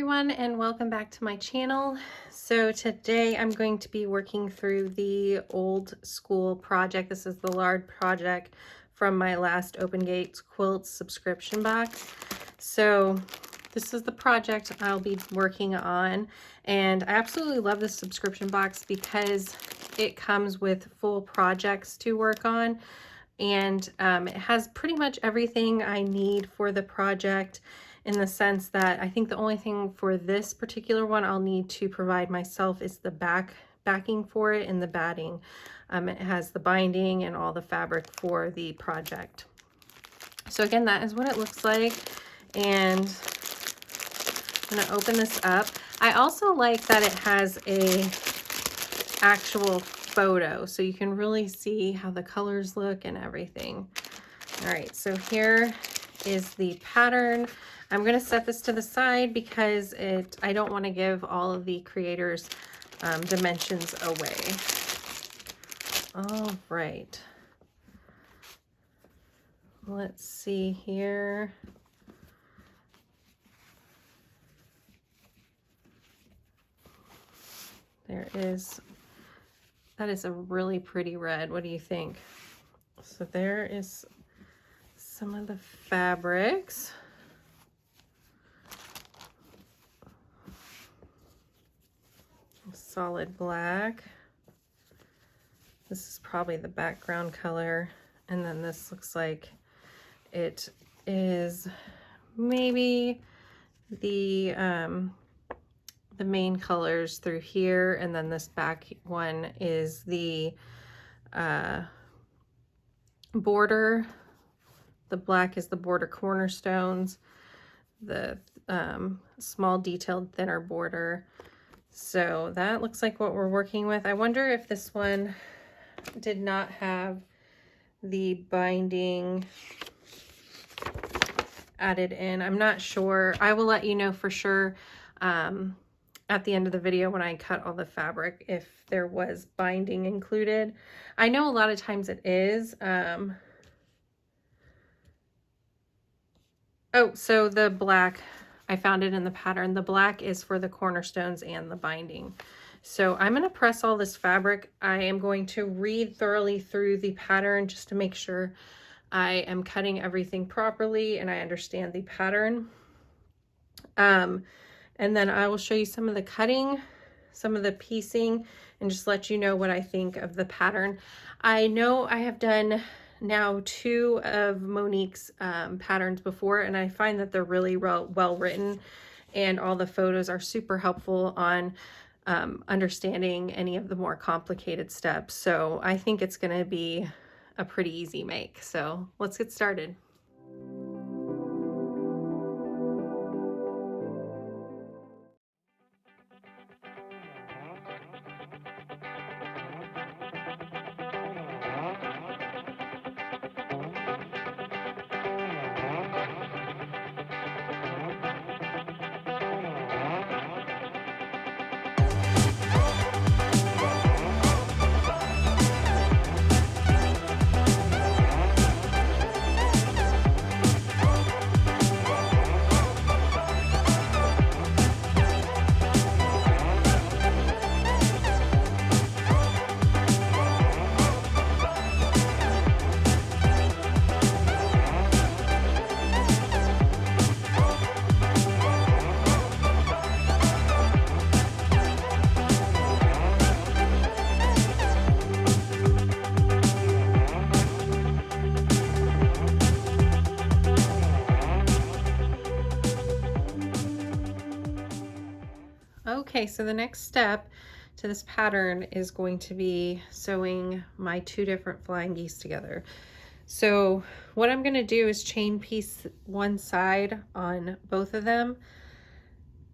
everyone, and welcome back to my channel. So today I'm going to be working through the old school project. This is the large project from my last Open Gates Quilt subscription box. So this is the project I'll be working on, and I absolutely love this subscription box because it comes with full projects to work on, and it has pretty much everything I need for the project, in the sense that I think the only thing for this particular one I'll need to provide myself is the backing for it and the batting. It has the binding and all the fabric for the project. So again, that is what it looks like, and I'm gonna open this up. I also like that it has a actual photo, so you can really see how the colors look and everything. All right, so here is the pattern. I'm going to set this to the side because I don't want to give all of the creators dimensions away. All right. Let's see here. There is, that is a really pretty red. What do you think? So there is some of the fabrics. Solid black. This is probably the background color, and then this looks like it is maybe the main colors through here, and then this back one is the border. The black is the border cornerstones, the small detailed thinner border. So that looks like what we're working with. I wonder if this one did not have the binding added in. I'm not sure. I will let you know for sure at the end of the video when I cut all the fabric if there was binding included. I know a lot of times it is. Oh, so the black, I found it in the pattern. The black is for the cornerstones and the binding. So I'm going to press all this fabric. I am going to read thoroughly through the pattern just to make sure I am cutting everything properly and I understand the pattern. And then I will show you some of the cutting, some of the piecing, and just let you know what I think of the pattern. I know I have done now 2 of Monique's patterns before, and I find that they're really well written, and all the photos are super helpful on understanding any of the more complicated steps. So I think it's going to be a pretty easy make. So let's get started. Okay, so the next step to this pattern is going to be sewing my 2 different flying geese together. So what I'm going to do is chain piece one side on both of them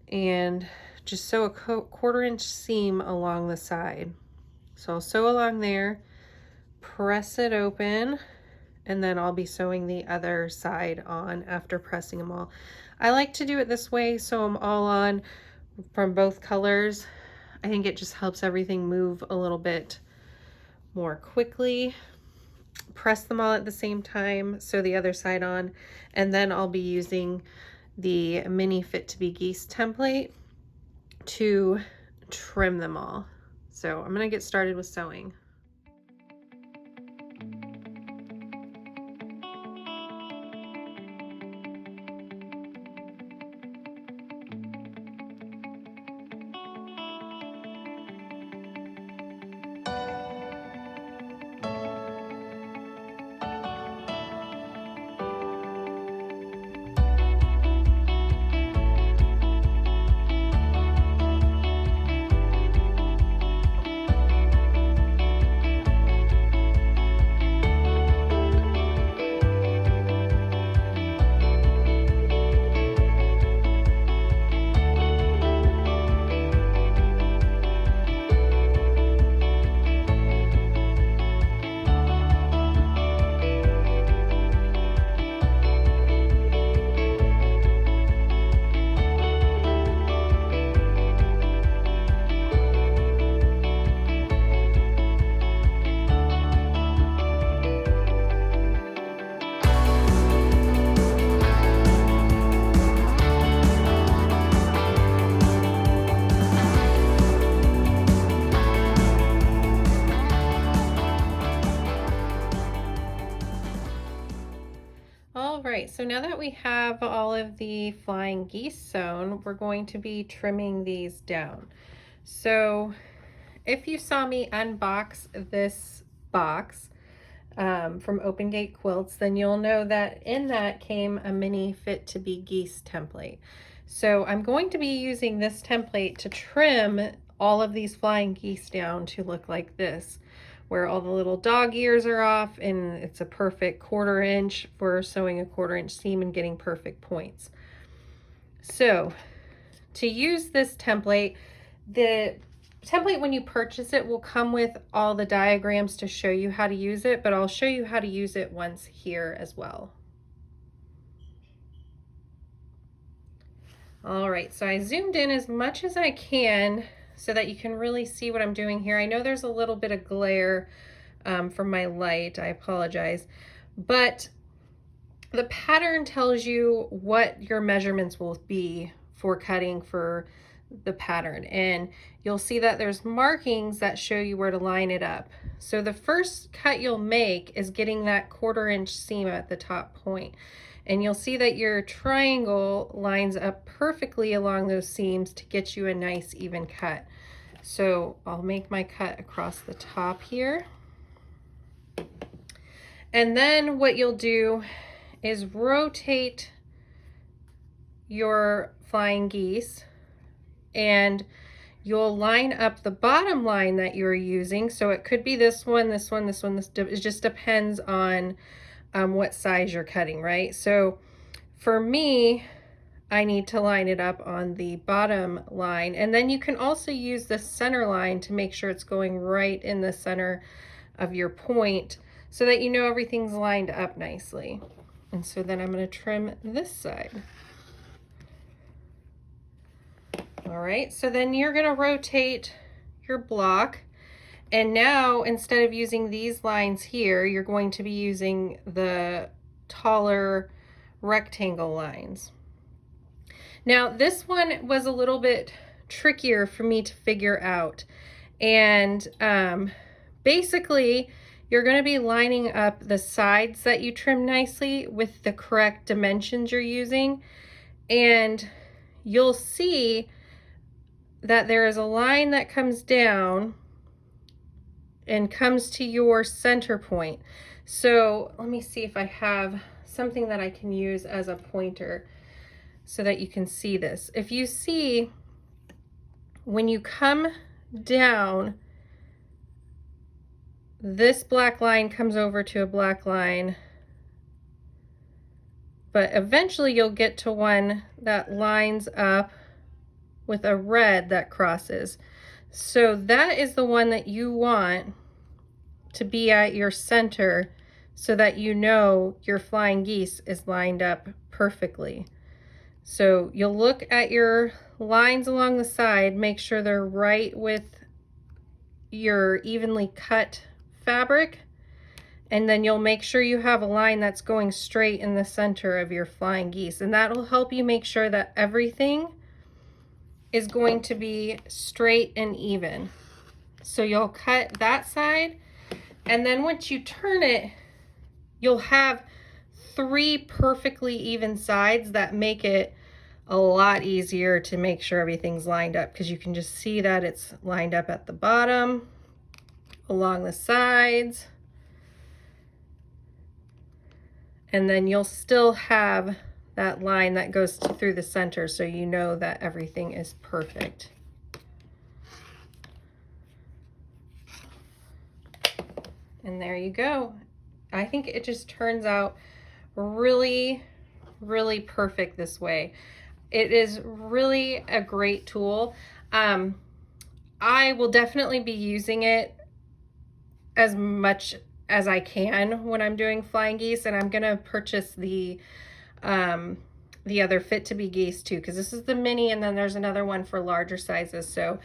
and just sew a 1/4 inch seam along the side. So I'll sew along there, press it open, and then I'll be sewing the other side on after pressing them all. I like to do it this way, so I'm all on from both colors. I think it just helps everything move a little bit more quickly. Press them all at the same time, sew the other side on, and then I'll be using the mini Fit to Be Geese template to trim them all. So I'm gonna get started with sewing. Alright, so now that we have all of the flying geese sewn, we're going to be trimming these down. So if you saw me unbox this box from Open Gates Quilts, then you'll know that in that came a mini Fit to Be Geese template. So I'm going to be using this template to trim all of these flying geese down to look like this, where all the little dog ears are off, and it's a perfect 1/4 inch for sewing a 1/4 inch seam and getting perfect points. So to use this template, the template when you purchase it will come with all the diagrams to show you how to use it, but I'll show you how to use it once here as well. All right, so I zoomed in as much as I can so that you can really see what I'm doing here. I know there's a little bit of glare from my light, I apologize, but the pattern tells you what your measurements will be for cutting for the pattern, and you'll see that there's markings that show you where to line it up. So the first cut you'll make is getting that 1/4 inch seam at the top point, and you'll see that your triangle lines up perfectly along those seams to get you a nice even cut. So I'll make my cut across the top here, and then what you'll do is rotate your flying geese, and you'll line up the bottom line that you're using. So it could be this one, this one, this one, it just depends on what size you're cutting, right? So for me, I need to line it up on the bottom line, and then you can also use the center line to make sure it's going right in the center of your point so that you know everything's lined up nicely. And so then I'm going to trim this side. All right, so then you're going to rotate your block, and now instead of using these lines here, you're going to be using the taller rectangle lines. Now this one was a little bit trickier for me to figure out, and basically you're going to be lining up the sides that you trim nicely with the correct dimensions you're using, and you'll see that there is a line that comes down and comes to your center point. So let me see if I have something that I can use as a pointer so that you can see this. If you see, when you come down, this black line comes over to a black line, but eventually you'll get to one that lines up with a red that crosses. So that is the one that you want to be at your center so that you know your flying geese is lined up perfectly. So you'll look at your lines along the side, make sure they're right with your evenly cut fabric, And then you'll make sure you have a line that's going straight in the center of your flying geese. And that'll help you make sure that everything is going to be straight and even. So you'll cut that side, and then once you turn it, you'll have 3 perfectly even sides that make it a lot easier to make sure everything's lined up, because you can just see that it's lined up at the bottom, along the sides, and then you'll still have that line that goes through the center, so you know that everything is perfect. And there you go. I think it just turns out really, really perfect this way. It is really a great tool. I will definitely be using it as much as I can when I'm doing flying geese, and I'm gonna purchase the other Fit to Be Geese too, because this is the mini, and then there's another one for larger sizes. So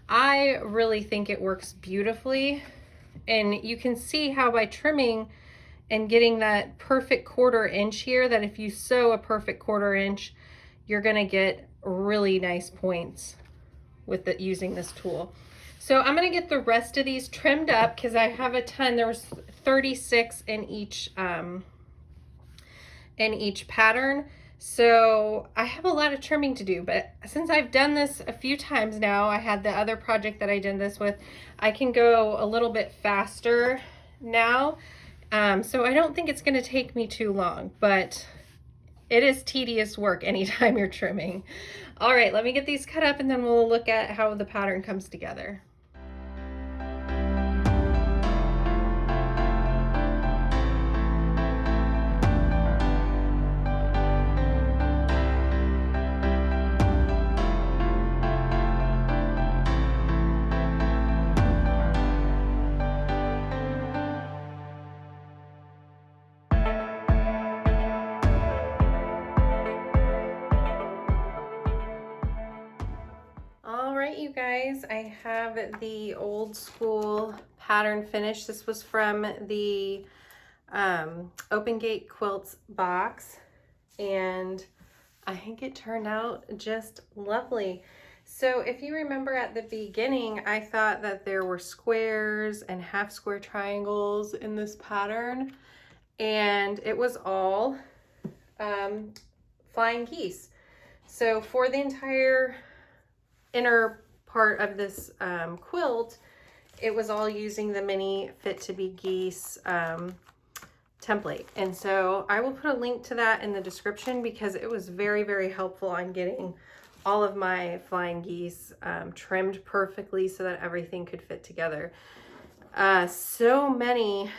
I really think it works beautifully, and you can see how by trimming and getting that perfect 1/4 inch here, that if you sew a perfect 1/4 inch, you're gonna get really nice points with using this tool. So I'm gonna get the rest of these trimmed up, because I have a ton. There was 36 in each pattern. So I have a lot of trimming to do, but since I've done this a few times now, I had the other project that I did this with, I can go a little bit faster now. So I don't think it's gonna take me too long, but it is tedious work anytime you're trimming. All right, let me get these cut up, and then we'll look at how the pattern comes together. You guys, I have the old school pattern finished. This was from the Open Gates Quilts box, and I think it turned out just lovely. So if you remember at the beginning, I thought that there were squares and half square triangles in this pattern, and it was all flying geese. So for the entire inner part of this quilt, it was all using the mini Fit to Be Geese template. And so I will put a link to that in the description, because it was very, very helpful on getting all of my flying geese trimmed perfectly so that everything could fit together. So many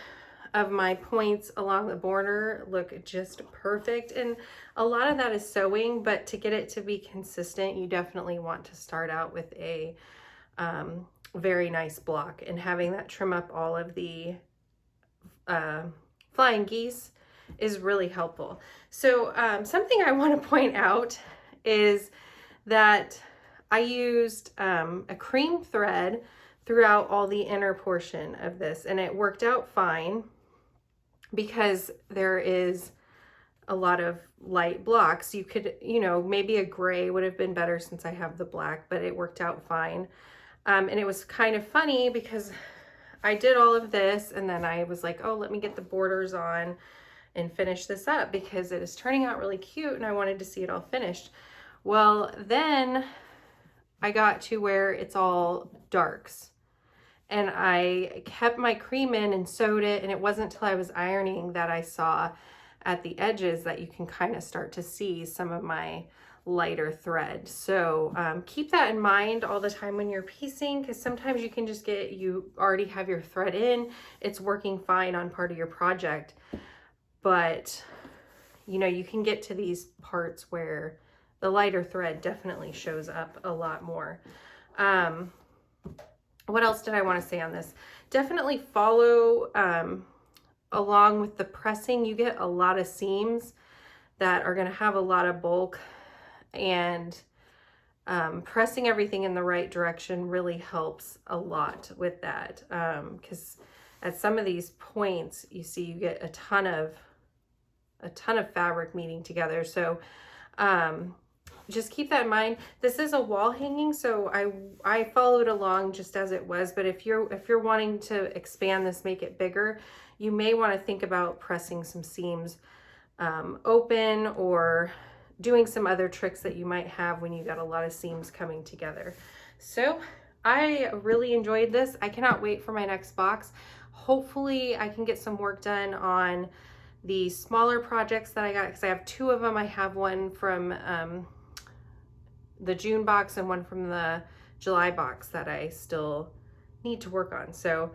of my points along the border look just perfect, and a lot of that is sewing, but to get it to be consistent, you definitely want to start out with a very nice block, and having that trim up all of the flying geese is really helpful. So something I want to point out is that I used a cream thread throughout all the inner portion of this, and it worked out fine, because there is a lot of light blocks. You could, you know, maybe a gray would have been better since I have the black, but it worked out fine. And it was kind of funny, because I did all of this, and then I was like, oh, let me get the borders on and finish this up, because it is turning out really cute, and I wanted to see it all finished. Well, then I got to where it's all darks, and I kept my cream in and sewed it, and it wasn't until I was ironing that I saw at the edges that you can kind of start to see some of my lighter thread. So keep that in mind all the time when you're piecing, because sometimes you can just you already have your thread in, it's working fine on part of your project, but you know, you can get to these parts where the lighter thread definitely shows up a lot more. What else did I want to say on this? Definitely follow along with the pressing. You get a lot of seams that are going to have a lot of bulk, and pressing everything in the right direction really helps a lot with that, because at some of these points, you see you get a ton of fabric meeting together. So just keep that in mind. This is a wall hanging, so I followed along just as it was, but if you're wanting to expand this, make it bigger, you may want to think about pressing some seams open, or doing some other tricks that you might have when you got a lot of seams coming together. So I really enjoyed this. I cannot wait for my next box. Hopefully I can get some work done on the smaller projects that I got, because I have 2 of them. I have one from the June box and one from the July box that I still need to work on. So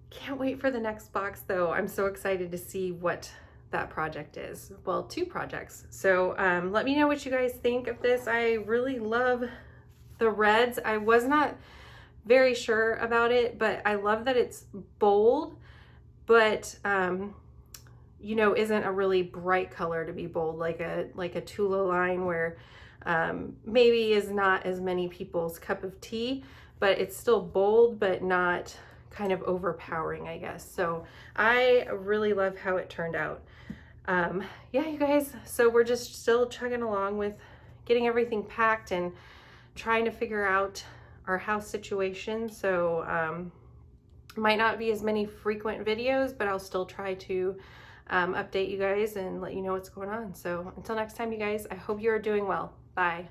can't wait for the next box though. I'm so excited to see what that project is. Well, 2 projects. So let me know what you guys think of this. I really love the reds. I was not very sure about it, but I love that it's bold, but you know, isn't a really bright color to be bold, like a Tula line, where maybe is not as many people's cup of tea, but it's still bold, but not kind of overpowering, I guess. So I really love how it turned out. Yeah, you guys, so we're just still chugging along with getting everything packed and trying to figure out our house situation. So might not be as many frequent videos, but I'll still try to update you guys and let you know what's going on. So until next time, you guys, I hope you are doing well. Bye.